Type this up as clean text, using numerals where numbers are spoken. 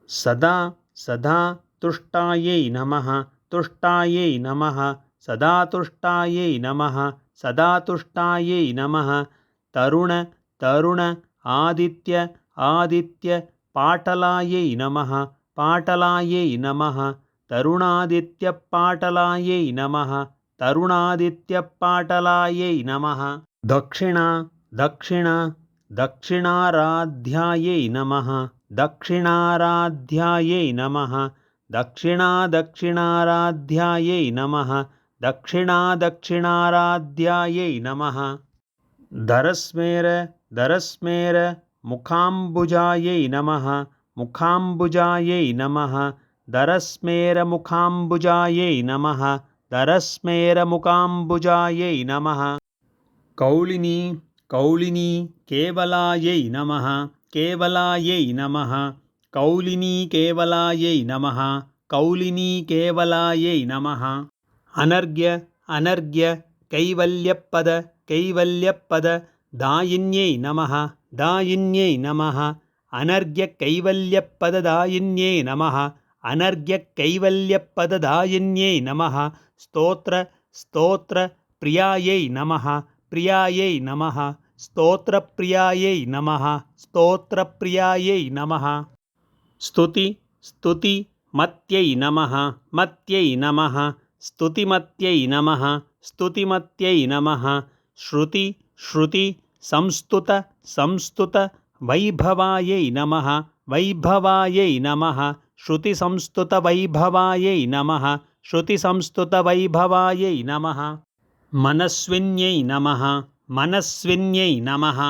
सदा सदा तुष्टायै नमः तुष्टायै नमः सदा तुष्टायै नमः सदा तुष्टायै नमः तरुण तरुण आदित्य आदित्य पाटलायै नमः पाटलायै नमः तरुणादित्यपाटलायै नमः तरुणादित्यपाटलायै नमः दक्षिणा दक्षिणा दक्षिणाराध्यायै नमः दक्षिणाराध्यायै नमः दक्षिणाराध्यायै नमः दक्षिणाराध्यायै नमः दरस्मेर दरस्मेर मुखाम्बुजायै नमः मुखाम्बुजायै नमः दरस्मेरमुखाम्बुजायै नमः दरस्मेरमुखाम्बुजायै नमः कौलिनी कौलिनी केवलायै नमः केवलायै नमः कौलिनी केवलायै नमः कौलिनी केवलायै नमः अनर्घ्य अनर्घ्य कैवल्यपद कैवल्यपद दायिन्यै नमः दायिन्यै नमः अनर्घ्य कैवल्यपददायिन्यै नमः अनर्घ्य कैवल्यपददायिन्यै नमः स्तोत्र स्तोत्र प्रियायै नमः प्रियायै नमः स्तोत्रप्रियायै नमः स्तोत्रप्रियायै नमः स्तुति स्तुति मत्यै नमः मत्यै नमः स्तुतिमत्यै नमः स्तुतिमत्यै नमः श्रुति श्रुति संस्तुत संस्तुत वैभवायै नमः वैभवायै नमः श्रुतिसंस्तुतवैभवायै नमः श्रुतिसंस्तुतवैभवायै नमः मनस्विन्यै नमः मनस्विन्यै नमः